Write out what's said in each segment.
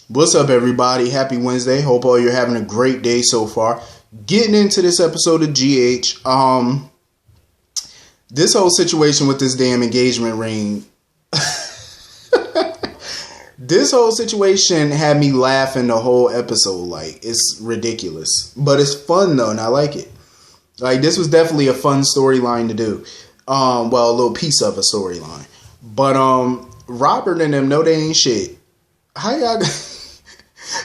What's up, everybody? Happy Wednesday. Hope all you're having a great day so far. Getting into this episode of GH. This whole situation with this damn engagement ring. This whole situation had me laughing the whole episode. Like, it's ridiculous. But it's fun, though, and I like it. Like, this was definitely a fun storyline to do. Well, a little piece of a storyline. But, Robert and them know they ain't shit. How y'all...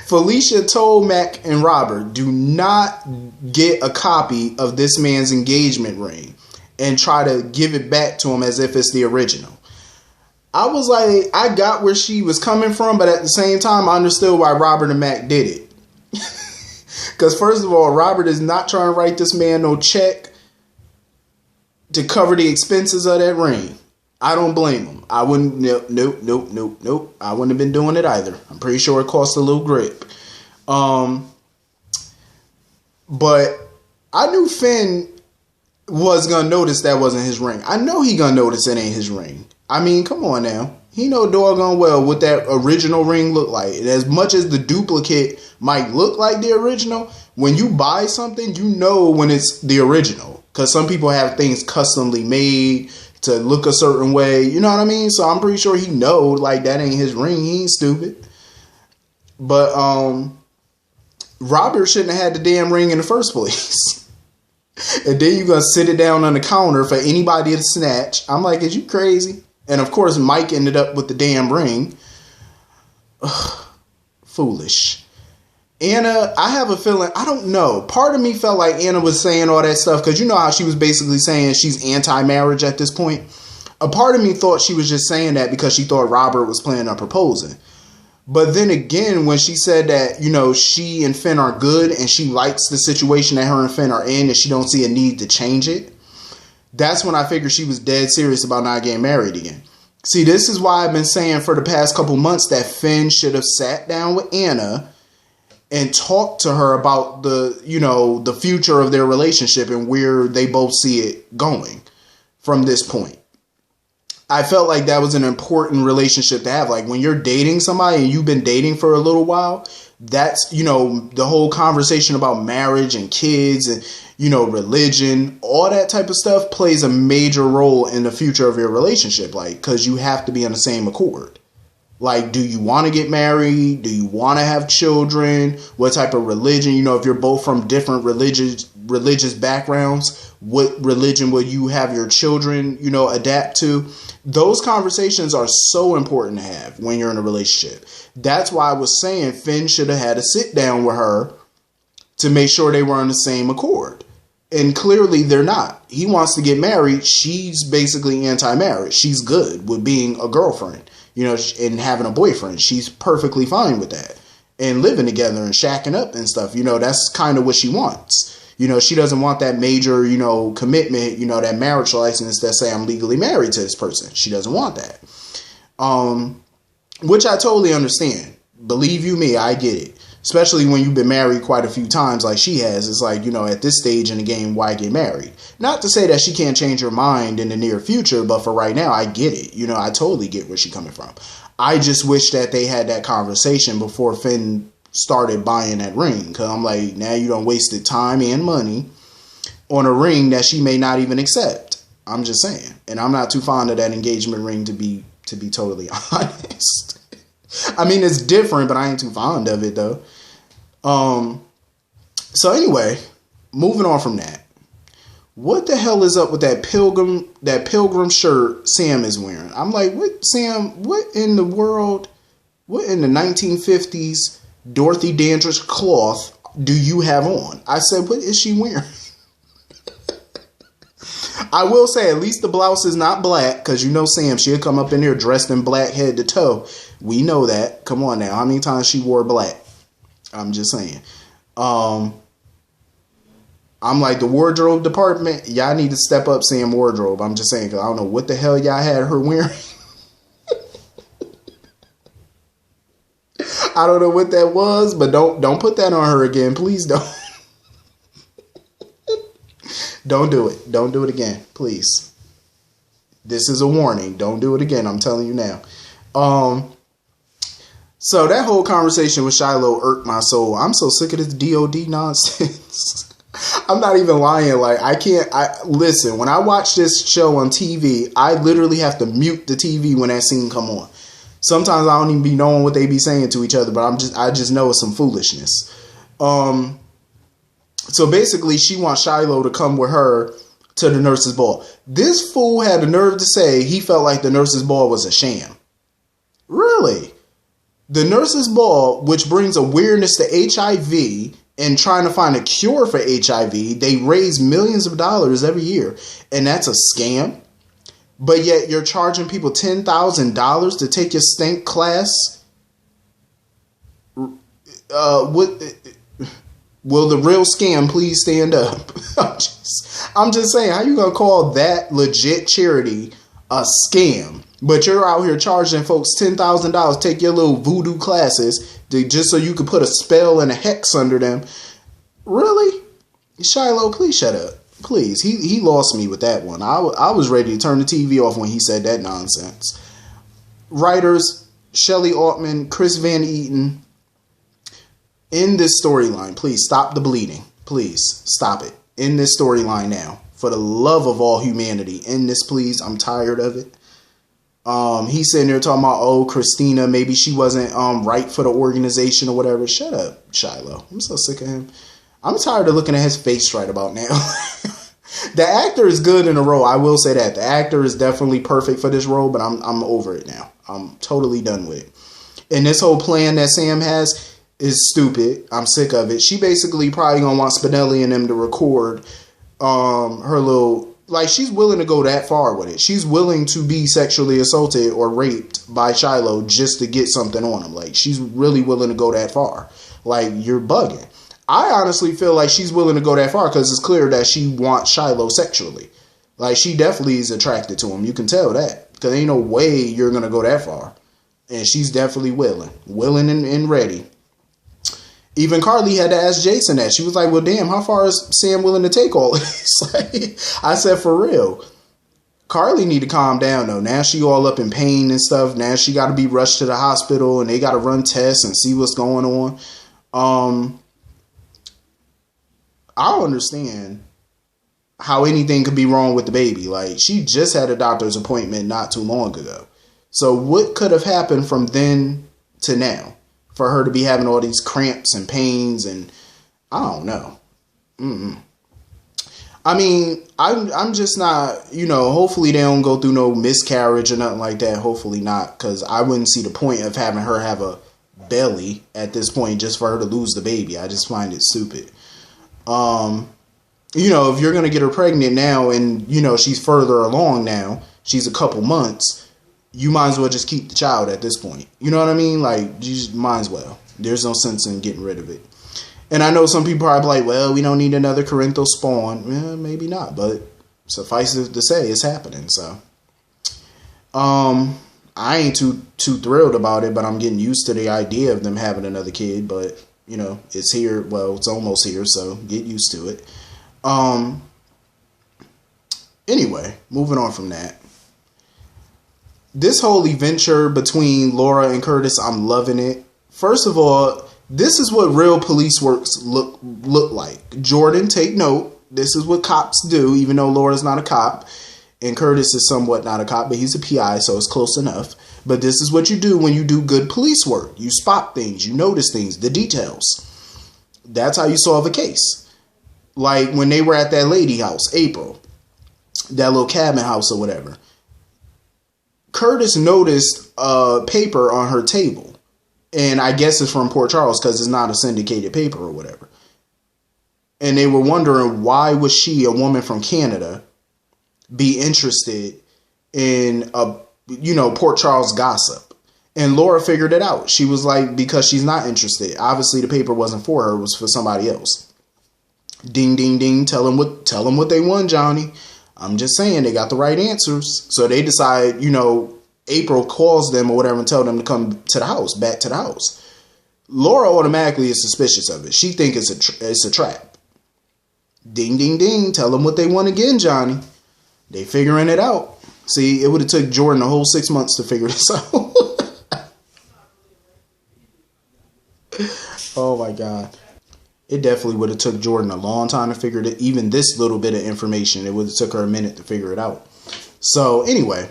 Felicia told Mac and Robert, do not get a copy of this man's engagement ring and try to give it back to him as if it's the original. I was like, I got where she was coming from, but at the same time, I understood why Robert and Mac did it. Because first of all, Robert is not trying to write this man no check to cover the expenses of that ring. I don't blame him. I wouldn't, nope. I wouldn't have been doing it either. I'm pretty sure it cost a little grip. But I knew Finn was going to notice that wasn't his ring. I know he going to notice it ain't his ring. I mean, come on now. He know doggone well what that original ring looked like. And as much as the duplicate might look like the original, when you buy something, you know when it's the original. Because some people have things customly made to look a certain way, you know what I mean? So I'm pretty sure he know, like, that ain't his ring. He ain't stupid. But Robert shouldn't have had the damn ring in the first place. And then you're gonna sit it down on the counter for anybody to snatch. I'm like, is you crazy? And of course Mike ended up with the damn ring. Ugh, foolish. Anna, I have a feeling, I don't know. Part of me felt like Anna was saying all that stuff because you know how she was basically saying she's anti-marriage at this point. A part of me thought she was just saying that because she thought Robert was planning on proposing. But then again, when she said that, you know, she and Finn are good and she likes the situation that her and Finn are in and she don't see a need to change it, that's when I figured she was dead serious about not getting married again. See, this is why I've been saying for the past couple months that Finn should have sat down with Anna and talk to her about the, you know, the future of their relationship and where they both see it going from this point. I felt like that was an important relationship to have. Like when you're dating somebody and you've been dating for a little while, that's, you know, the whole conversation about marriage and kids and, you know, religion, all that type of stuff plays a major role in the future of your relationship. Like, because you have to be on the same accord. Like, do you want to get married? Do you want to have children? What type of religion? You know, if you're both from different religious backgrounds, what religion will you have your children, you know, adapt to? Those conversations are so important to have when you're in a relationship. That's why I was saying Finn should have had a sit down with her to make sure they were on the same accord. And clearly they're not. He wants to get married. She's basically anti-marriage. She's good with being a girlfriend. You know, and having a boyfriend. She's perfectly fine with that. And living together and shacking up and stuff. You know, that's kind of what she wants. You know, she doesn't want that major, you know, commitment, you know, that marriage license that say I'm legally married to this person. She doesn't want that. Which I totally understand. Believe you me, I get it. Especially when you've been married quite a few times like she has. It's like, you know, at this stage in the game, why get married? Not to say that she can't change her mind in the near future, but for right now, I get it. You know, I totally get where she's coming from. I just wish that they had that conversation before Finn started buying that ring. Because I'm like, now you done wasted time and money on a ring that she may not even accept. I'm just saying. And I'm not too fond of that engagement ring to be totally honest. I mean, it's different, but I ain't too fond of it, though. So anyway, moving on from that. What the hell is up with that pilgrim shirt Sam is wearing? I'm like, what, Sam, what in the world, what in the 1950s Dorothy Dandridge cloth do you have on? I said, what is she wearing? I will say, at least the blouse is not black, because you know Sam, she'll come up in here dressed in black head to toe. We know that. Come on now. How many times she wore black? I'm just saying. I'm like, the wardrobe department, y'all need to step up Sam wardrobe. I'm just saying, because I don't know what the hell y'all had her wearing. I don't know what that was, but don't put that on her again. Please don't. Don't do it. Don't do it again, please. This is a warning. Don't do it again. I'm telling you now. So that whole conversation with Shiloh irked my soul. I'm so sick of this DOD nonsense. I'm not even lying. Like, listen, when I watch this show on TV, I literally have to mute the TV when that scene come on. Sometimes I don't even be knowing what they be saying to each other, but I just know it's some foolishness. So basically she wants Shiloh to come with her to the nurse's ball. This fool had the nerve to say he felt like the nurse's ball was a sham. Really? The nurse's ball, which brings awareness to HIV and trying to find a cure for HIV, they raise millions of dollars every year, and that's a scam. But yet you're charging people $10,000 to take your stink class. Will the real scam please stand up? I'm just saying, how you gonna call that legit charity a scam? But you're out here charging folks $10,000 to take your little voodoo classes just so you could put a spell and a hex under them. Really? Shiloh, please shut up. Please. He lost me with that one. I was ready to turn the TV off when he said that nonsense. Writers, Shelley Altman, Chris Van Eaton. In this storyline, please stop the bleeding. Please stop it. In this storyline now. For the love of all humanity. In this, please. I'm tired of it. He's sitting there talking about, oh, Christina, maybe she wasn't right for the organization or whatever. Shut up, Shiloh. I'm so sick of him. I'm tired of looking at his face right about now. The actor is good in a role. I will say that. The actor is definitely perfect for this role, but I'm over it now. I'm totally done with it. And this whole plan that Sam has is stupid. I'm sick of it. She basically probably gonna want Spinelli and them to record her little... Like, she's willing to go that far with it. She's willing to be sexually assaulted or raped by Shiloh just to get something on him. Like, she's really willing to go that far. Like, you're bugging. I honestly feel like she's willing to go that far because it's clear that she wants Shiloh sexually. Like, she definitely is attracted to him. You can tell that. Because ain't no way you're going to go that far. And she's definitely willing. Willing and ready. Even Carly had to ask Jason that. She was like, well, damn, how far is Sam willing to take all of this? Like, I said, for real. Carly need to calm down, though. Now she all up in pain and stuff. Now she got to be rushed to the hospital, and they got to run tests and see what's going on. I don't understand how anything could be wrong with the baby. Like, she just had a doctor's appointment not too long ago. So what could have happened from then to now? For her to be having all these cramps and pains and I don't know. I mean, I'm just not, hopefully they don't go through no miscarriage or nothing like that. Hopefully not, because I wouldn't see the point of having her have a belly at this point just for her to lose the baby. I just find it stupid. If you're going to get her pregnant now and, she's further along now, she's a couple months, you might as well just keep the child at this point. You know what I mean? Like, you just might as well. There's no sense in getting rid of it. And I know some people are like, well, we don't need another Corinthos spawn. Yeah, maybe not, but suffice it to say, it's happening. So, I ain't too thrilled about it, but I'm getting used to the idea of them having another kid. But, it's here. Well, it's almost here, so get used to it. Anyway, moving on from that. This whole adventure between Laura and Curtis, I'm loving it. First of all, this is what real police works look like. Jordan, take note. This is what cops do, even though Laura's not a cop. And Curtis is somewhat not a cop, but he's a PI, so it's close enough. But this is what you do when you do good police work. You spot things, you notice things, the details. That's how you solve a case. Like when they were at that lady house, April, that little cabin house or whatever. Curtis noticed a paper on her table. And I guess it's from Port Charles because it's not a syndicated paper or whatever. And they were wondering, why was she, a woman from Canada, be interested in Port Charles gossip? And Laura figured it out. She was like, because she's not interested. Obviously the paper wasn't for her, it was for somebody else. Ding, ding, ding. Tell them what they won, Johnny. I'm just saying they got the right answers. So they decide, April calls them or whatever and tell them to come to the house, back to the house. Laura automatically is suspicious of it. She thinks it's a trap. Ding, ding, ding. Tell them what they won again, Johnny. They figuring it out. See, it would have took Jordan a whole 6 months to figure this out. Oh my God. It definitely would have took Jordan a long time to figure it. Even this little bit of information, it would have took her a minute to figure it out. So anyway,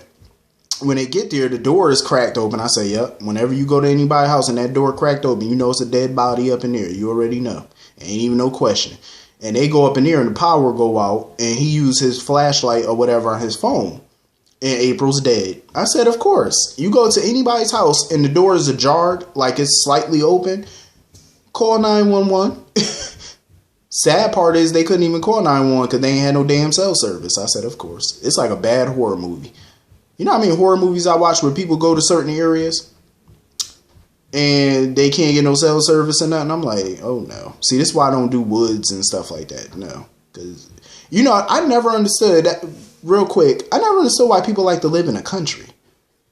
when they get there, the door is cracked open. I say, yep. Whenever you go to anybody's house and that door cracked open, you know it's a dead body up in there. You already know. Ain't even no question. And they go up in there and the power go out and he used his flashlight or whatever on his phone. And April's dead. I said, of course. You go to anybody's house and the door is ajar, like it's slightly open, call 911. Sad part is they couldn't even call 911 because they ain't had no damn cell service. I said, of course. It's like a bad horror movie. You know how many horror movies I watch where people go to certain areas and they can't get no cell service or nothing? I'm like, oh no. See, this is why I don't do woods and stuff like that. No. Because, you know, I never understood that. Real quick, I never understood why people like to live in a country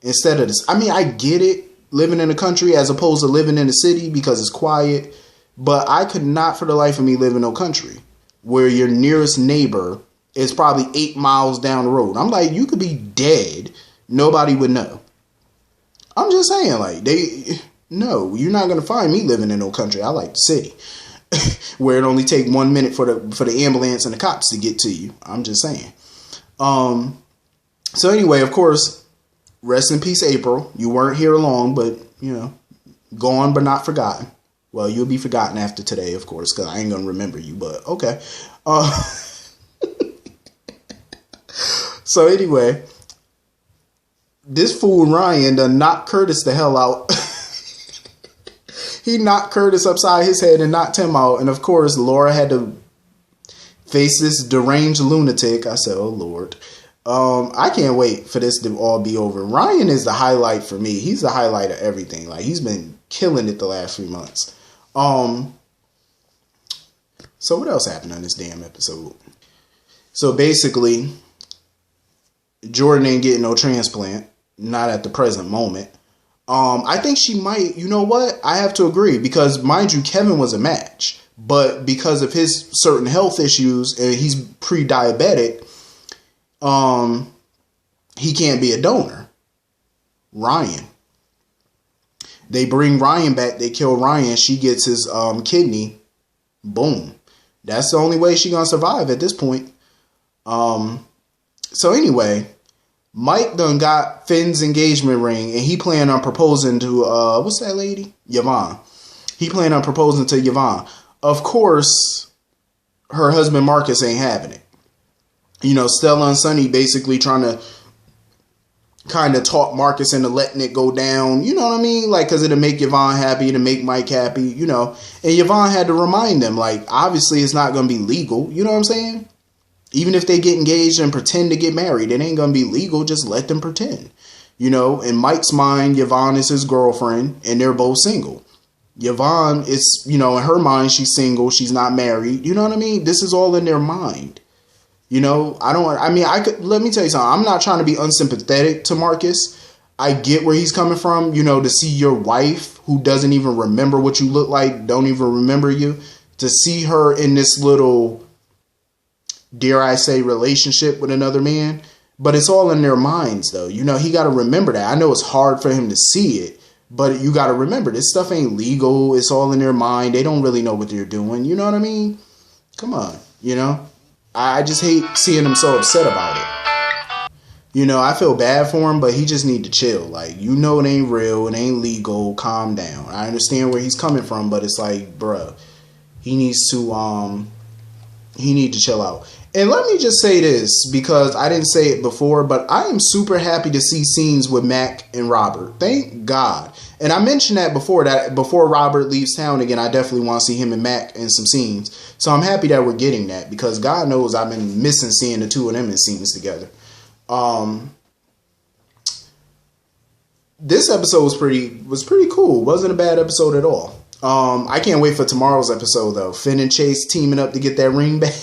instead of this. I mean, I get it, living in a country as opposed to living in a city because it's quiet. But I could not for the life of me live in no country where your nearest neighbor is probably 8 miles down the road. I'm like, you could be dead. Nobody would know. I'm just saying, like, no, you're not going to find me living in no country. I like the city where it only take 1 minute for the ambulance and the cops to get to you. I'm just saying. So anyway, of course, rest in peace, April. You weren't here long, but, you know, gone but not forgotten. Well, you'll be forgotten after today, of course, because I ain't going to remember you, but okay. So anyway, this fool Ryan done knocked Curtis the hell out. He knocked Curtis upside his head and knocked him out. And of course, Laura had to face this deranged lunatic. I said, oh, Lord. I can't wait for this to all be over. Ryan is the highlight for me. He's the highlight of everything. Like, he's been killing it the last 3 months. So what else happened on this damn episode? So basically, Jordan ain't getting no transplant. Not at the present moment. I think she might. You know what? I have to agree. Because, mind you, Kevin was a match. But because of his certain health issues, and he's pre-diabetic, he can't be a donor. Ryan. They bring Ryan back. They kill Ryan. She gets his kidney. Boom. That's the only way she's going to survive at this point. So anyway, Mike done got Finn's engagement ring, and he planned on proposing to, what's that lady? Yvonne. He planned on proposing to Yvonne. Of course, her husband Marcus ain't having it. You know, Stella and Sonny basically trying to kind of talk Marcus into letting it go down. You know what I mean? Like, because it'll make Yvonne happy, to make Mike happy, you know. And Yvonne had to remind them, like, obviously it's not going to be legal. You know what I'm saying? Even if they get engaged and pretend to get married, it ain't going to be legal. Just let them pretend. You know, in Mike's mind, Yvonne is his girlfriend, and they're both single. Yvonne is, you know, in her mind, she's single. She's not married. You know what I mean? This is all in their mind. You know, let me tell you something. I'm not trying to be unsympathetic to Marcus. I get where he's coming from. You know, to see your wife, who doesn't even remember what you look like, don't even remember you, to see her in this little, dare I say, relationship with another man. But it's all in their minds, though. You know, he got to remember that. I know it's hard for him to see it. But you got to remember, this stuff ain't legal. It's all in their mind. They don't really know what they're doing. You know what I mean? Come on, you know? I just hate seeing him so upset about it. You know, I feel bad for him, but he just need to chill. Like, you know it ain't real. It ain't legal. Calm down. I understand where he's coming from, but it's like, bruh, he needs to chill out. And let me just say this, because I didn't say it before, but I am super happy to see scenes with Mac and Robert. Thank God. And I mentioned that before Robert leaves town again, I definitely want to see him and Mac in some scenes. So I'm happy that we're getting that, because God knows I've been missing seeing the two of them in scenes together. This episode was pretty cool. Wasn't a bad episode at all. I can't wait for tomorrow's episode, though. Finn and Chase teaming up to get that ring back.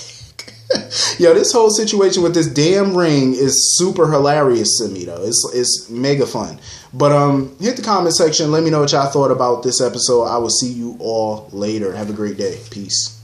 Yo, this whole situation with this damn ring is super hilarious to me, though. It's mega fun. But hit the comment section. Let me know what y'all thought about this episode. I will see you all later. Have a great day. Peace.